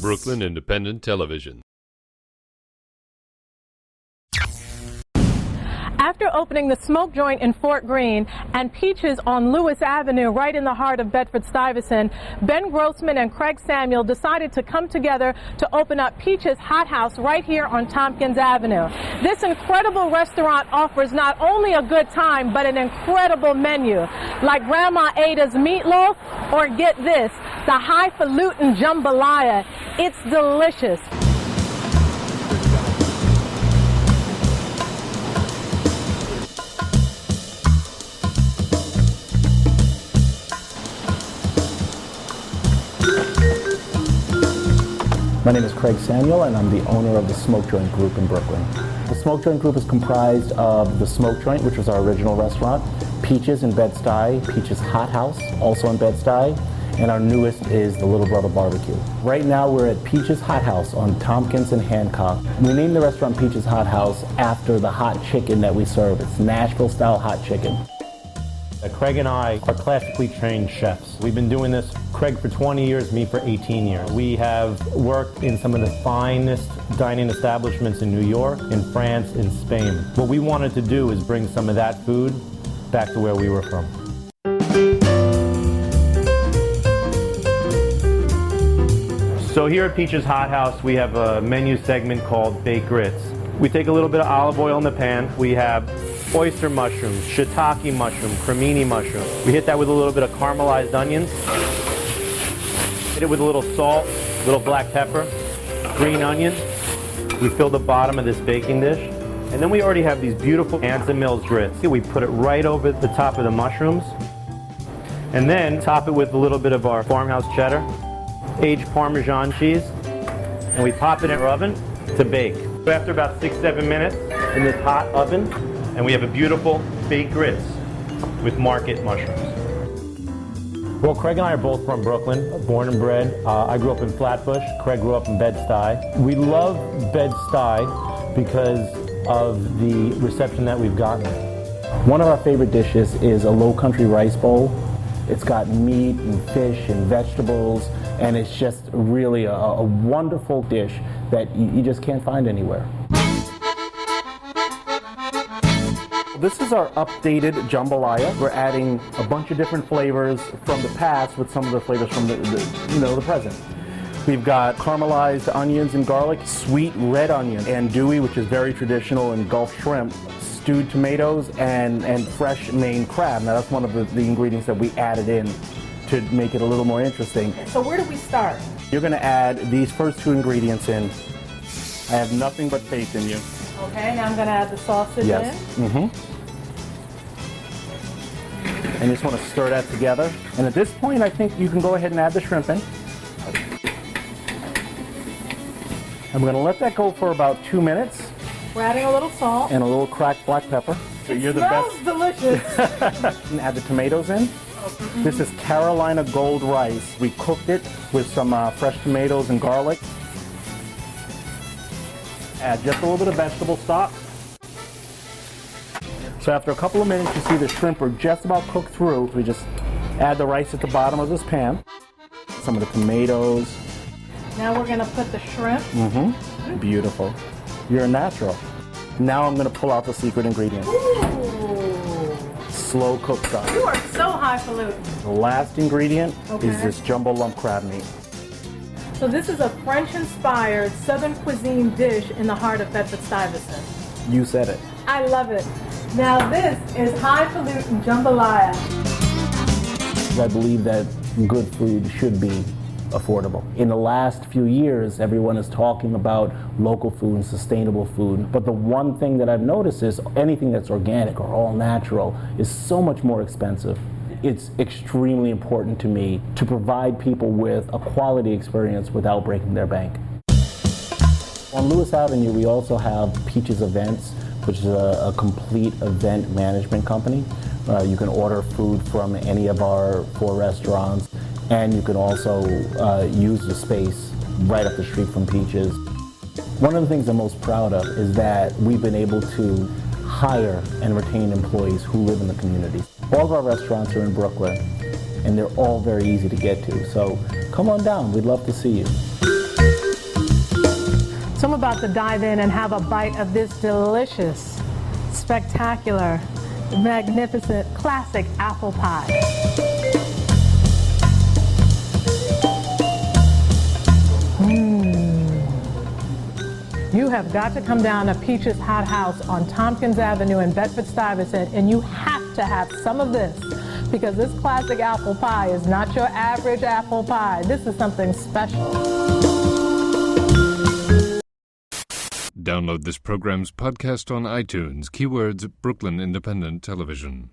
Brooklyn Independent Television. After opening the smoke joint in Fort Greene and Peaches on Lewis Avenue right in the heart of Bedford-Stuyvesant, Ben Grossman and Craig Samuel decided to come together to open up Peaches HotHouse right here on Tompkins Avenue. This incredible restaurant offers not only a good time, but an incredible menu, like Grandma Ada's Meatloaf, or get this, the Falutin Jambalaya. It's delicious. My name is Craig Samuel, and I'm the owner of the Smoke Joint Group in Brooklyn. The Smoke Joint Group is comprised of the Smoke Joint, which was our original restaurant, Peaches in Bed-Stuy, Peaches HotHouse, also in Bed-Stuy, and our newest is the Little Brother Barbecue. Right now we're at Peaches HotHouse on Tompkins and Hancock. We named the restaurant Peaches HotHouse after the hot chicken that we serve. It's Nashville style hot chicken. Craig and I are classically trained chefs. We've been doing this, Craig for 20 years, me for 18 years. We have worked in some of the finest dining establishments in New York, in France, in Spain. What we wanted to do is bring some of that food back to where we were from. So here at Peaches HotHouse, we have a menu segment called Baked Grits. We take a little bit of olive oil in the pan. We have oyster mushrooms, shiitake mushroom, cremini mushroom. We hit that with a little bit of caramelized onions. Hit it with a little salt, a little black pepper, green onion. We fill the bottom of this baking dish. And then we already have these beautiful Anson Mills grits. We put it right over the top of the mushrooms. And then top it with a little bit of our farmhouse cheddar, aged Parmesan cheese, and we pop it in our oven to bake. So after about 6-7 minutes in this hot oven, and we have a beautiful baked grits with market mushrooms. Well, Craig and I are both from Brooklyn, born and bred. I grew up in Flatbush. Craig grew up in Bed-Stuy. We love Bed-Stuy because of the reception that we've gotten. One of our favorite dishes is a Lowcountry rice bowl. It's got meat and fish and vegetables, and it's just really a wonderful dish that you just can't find anywhere. This is our updated jambalaya. We're adding a bunch of different flavors from the past with some of the flavors from the present. We've got caramelized onions and garlic, sweet red onion, andouille, which is very traditional, and Gulf shrimp, stewed tomatoes, and fresh Maine crab. Now that's one of the ingredients that we added in to make it a little more interesting. So where do we start? You're going to add these first two ingredients in. I have nothing but faith in you. Okay, now I'm going to add the sausage in. Mm-hmm. And you just want to stir that together. And at this point, I think you can go ahead and add the shrimp in. I'm going to let that go for about 2 minutes. We're adding a little salt. And a little cracked black pepper. So it smells delicious. And add the tomatoes in. Mm-hmm. This is Carolina Gold rice. We cooked it with some fresh tomatoes and garlic. Add just a little bit of vegetable stock. So after a couple of minutes, you see the shrimp are just about cooked through. We just add the rice at the bottom of this pan. Some of the tomatoes. Now we're going to put the shrimp. Mm-hmm. Beautiful. You're a natural. Now I'm going to pull out the secret ingredient. Ooh. Slow cooked stuff. You are so highfalutin. The last ingredient is this jumbo lump crab meat. So this is a French-inspired Southern cuisine dish in the heart of Bedford-Stuyvesant. You said it. I love it. Now this is highfalutin jambalaya. I believe that good food should be affordable. In the last few years, everyone is talking about local food and sustainable food, but the one thing that I've noticed is anything that's organic or all natural is so much more expensive. It's extremely important to me to provide people with a quality experience without breaking their bank. On Lewis Avenue, we also have Peaches Events, which is a complete event management company. You can order food from any of our 4 restaurants, and you can also use the space right up the street from Peaches. One of the things I'm most proud of is that we've been able to hire and retain employees who live in the community. All of our restaurants are in Brooklyn, and they're all very easy to get to. So come on down, we'd love to see you. So I'm about to dive in and have a bite of this delicious, spectacular, magnificent, classic apple pie. You have got to come down to Peaches HotHouse on Tompkins Avenue in Bedford-Stuyvesant, and you have to have some of this, because this classic apple pie is not your average apple pie. This is something special. Download this program's podcast on iTunes. Keywords Brooklyn Independent Television.